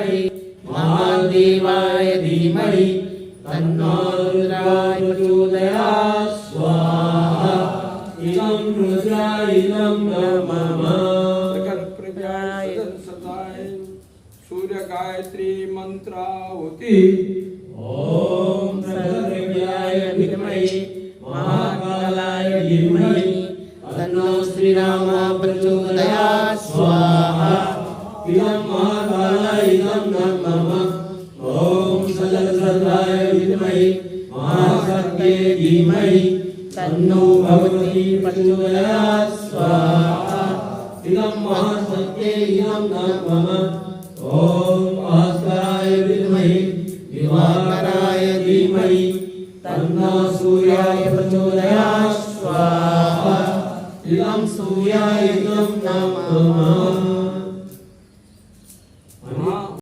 विद्महे महादेवाय धीमहि तन्नो रुद्राय प्रचोदयात् स्वाहा इदं रुद्राय इदं नमः सूर्य गायत्री मंत्रावती ओम सर्वदेव्याय विद्महे महाकालाय धीमहि तन्नो श्रीराम प्रचोदयात् स्वाहा इदं महाकालाय इदं नमः ओम सर्वदेव्याय विद्महे महाकालाय धीमहि तन्नो भगवती प्रचोदयात्